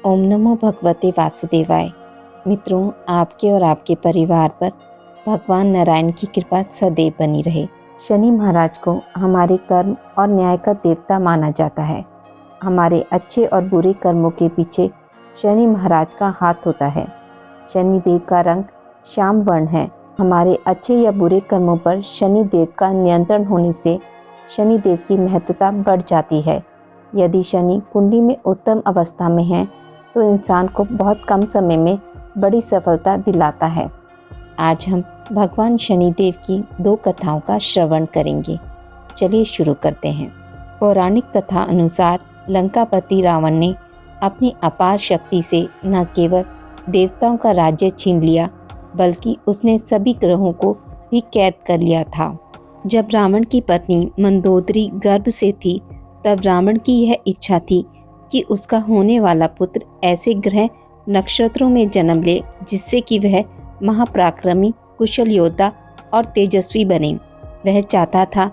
ओम नमो भगवते वासुदेवाय। मित्रों, आपके और आपके परिवार पर भगवान नारायण की कृपा सदैव बनी रहे। शनि महाराज को हमारे कर्म और न्याय का देवता माना जाता है। हमारे अच्छे और बुरे कर्मों के पीछे शनि महाराज का हाथ होता है। शनि देव का रंग श्याम वर्ण है। हमारे अच्छे या बुरे कर्मों पर शनि देव का नियंत्रण होने से शनि देव की महत्ता बढ़ जाती है। यदि शनि कुंडली में उत्तम अवस्था में है तो इंसान को बहुत कम समय में बड़ी सफलता दिलाता है। आज हम भगवान शनिदेव की 2 कथाओं का श्रवण करेंगे। चलिए शुरू करते हैं। पौराणिक कथा अनुसार लंकापति रावण ने अपनी अपार शक्ति से न केवल देवताओं का राज्य छीन लिया बल्कि उसने सभी ग्रहों को भी कैद कर लिया था। जब रावण की पत्नी मंदोदरी गर्भ से थी तब रावण की यह इच्छा थी कि उसका होने वाला पुत्र ऐसे ग्रह नक्षत्रों में जन्म ले जिससे कि वह महापराक्रमी, कुशल योद्धा और तेजस्वी बने। वह चाहता था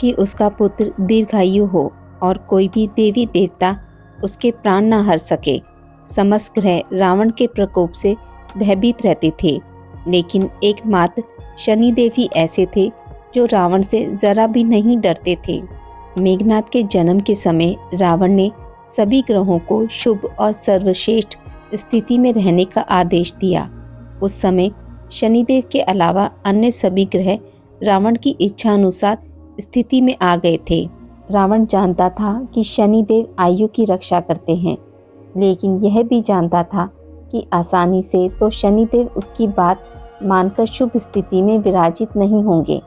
कि उसका पुत्र दीर्घायु हो और कोई भी देवी देवता उसके प्राण न हर सके। समस्त ग्रह रावण के प्रकोप से भयभीत रहते थे, लेकिन एकमात्र शनिदेव ही ऐसे थे जो रावण से जरा भी नहीं डरते थे। मेघनाद के जन्म के समय रावण ने सभी ग्रहों को शुभ और सर्वश्रेष्ठ स्थिति में रहने का आदेश दिया। उस समय शनिदेव के अलावा अन्य सभी ग्रह रावण की इच्छा अनुसार स्थिति में आ गए थे। रावण जानता था कि शनिदेव आयु की रक्षा करते हैं, लेकिन यह भी जानता था कि आसानी से तो शनिदेव उसकी बात मानकर शुभ स्थिति में विराजित नहीं होंगे।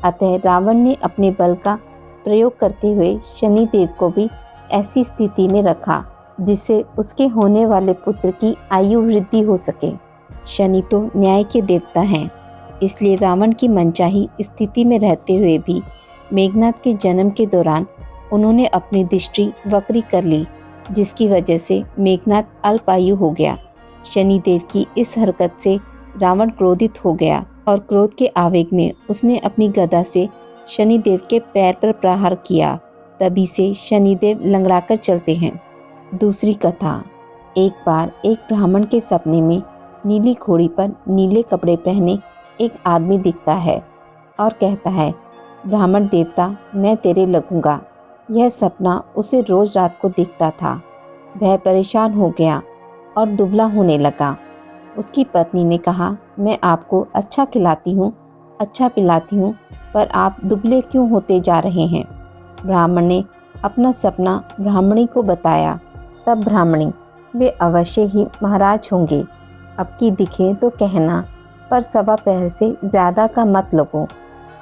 अतः रावण ने अपने बल का प्रयोग करते हुए शनिदेव को भी ऐसी स्थिति में रखा जिससे उसके होने वाले पुत्र की आयु वृद्धि हो सके। शनि तो न्याय के देवता हैं, इसलिए रावण की मनचाही स्थिति में रहते हुए भी मेघनाद के जन्म के दौरान उन्होंने अपनी दृष्टि वक्री कर ली, जिसकी वजह से मेघनाद अल्पायु हो गया। शनिदेव की इस हरकत से रावण क्रोधित हो गया और क्रोध के आवेग में उसने अपनी गदा से शनिदेव के पैर पर प्रहार किया। तभी से शनिदेव लंगड़ाकर चलते हैं। दूसरी कथा। एक बार एक ब्राह्मण के सपने में नीली घोड़ी पर नीले कपड़े पहने एक आदमी दिखता है और कहता है, ब्राह्मण देवता, मैं तेरे लगूंगा। यह सपना उसे रोज रात को दिखता था। वह परेशान हो गया और दुबला होने लगा। उसकी पत्नी ने कहा, मैं आपको अच्छा खिलाती हूँ, अच्छा पिलाती हूँ, पर आप दुबले क्यों होते जा रहे हैं। ब्राह्मण ने अपना सपना ब्राह्मणी को बताया। तब ब्राह्मणी, वे अवश्य ही महाराज होंगे, अब की दिखे तो कहना, पर 1.25 पहर से ज़्यादा का मत लगो।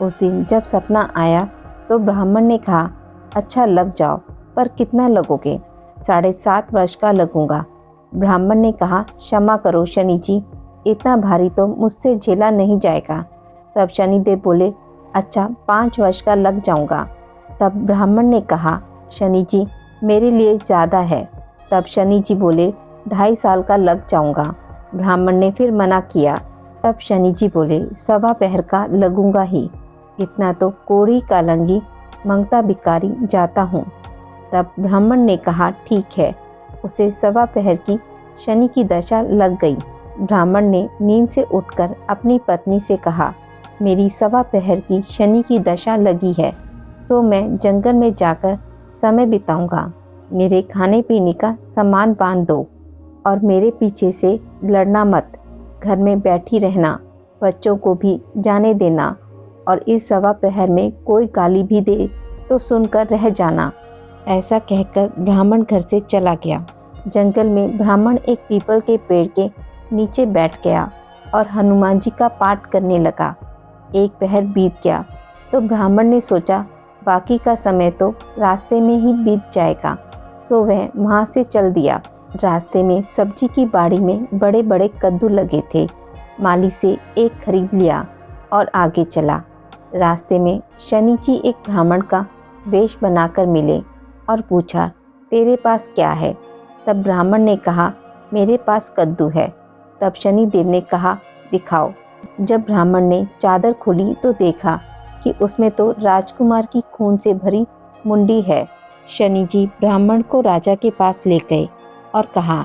उस दिन जब सपना आया तो ब्राह्मण ने कहा, अच्छा लग जाओ, पर कितना लगोगे। 7.5 वर्ष का लगूंगा। ब्राह्मण ने कहा, क्षमा करो शनि जी, इतना भारी तो मुझसे झेला नहीं जाएगा। तब शनिदेव बोले, अच्छा 5 वर्ष का लग जाऊंगा। तब ब्राह्मण ने कहा, शनि जी मेरे लिए ज़्यादा है। तब शनि जी बोले, 2.5 साल का लग जाऊंगा। ब्राह्मण ने फिर मना किया। तब शनि जी बोले, 1.25 पहर का लगूंगा ही, इतना तो कोड़ी कालंगी मंगता भिकारी जाता हूँ। तब ब्राह्मण ने कहा, ठीक है। उसे 1.25 पहर की शनि की दशा लग गई। ब्राह्मण ने नींद से उठकर अपनी पत्नी से कहा, मेरी 1.25 पहर की शनि की दशा लगी है, सो मैं जंगल में जाकर समय बिताऊंगा। मेरे खाने पीने का सामान बांध दो और मेरे पीछे से लड़ना मत। घर में बैठी रहना, बच्चों को भी जाने देना, और इस 1.25 पहर में कोई गाली भी दे तो सुनकर रह जाना। ऐसा कहकर ब्राह्मण घर से चला गया। जंगल में ब्राह्मण एक पीपल के पेड़ के नीचे बैठ गया और हनुमान जी का पाठ करने लगा। 1 पहर बीत गया तो ब्राह्मण ने सोचा, बाकी का समय तो रास्ते में ही बीत जाएगा, सो वह वहाँ से चल दिया। रास्ते में सब्जी की बाड़ी में बड़े बड़े कद्दू लगे थे। माली से एक खरीद लिया और आगे चला। रास्ते में शनि जी एक ब्राह्मण का वेश बनाकर मिले और पूछा, तेरे पास क्या है। तब ब्राह्मण ने कहा, मेरे पास कद्दू है। तब शनि देव ने कहा, दिखाओ। जब ब्राह्मण ने चादर खोली तो देखा कि उसमें तो राजकुमार की खून से भरी मुंडी है। शनि जी ब्राह्मण को राजा के पास ले गए और कहा,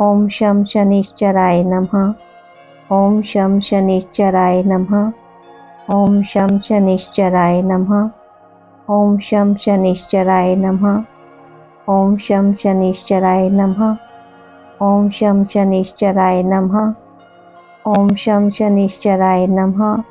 ओम शम शनिश्चराय नमः। ओम शम शनिश्चराय नमः। ओम शम शनिश्चराय नमः। ओम शम शनिश्चराय नमः। ओम शम शनिश्चराय नमः। ओम शम शनिश्चराय नमः। ओम शम शनिश्चराय नमः।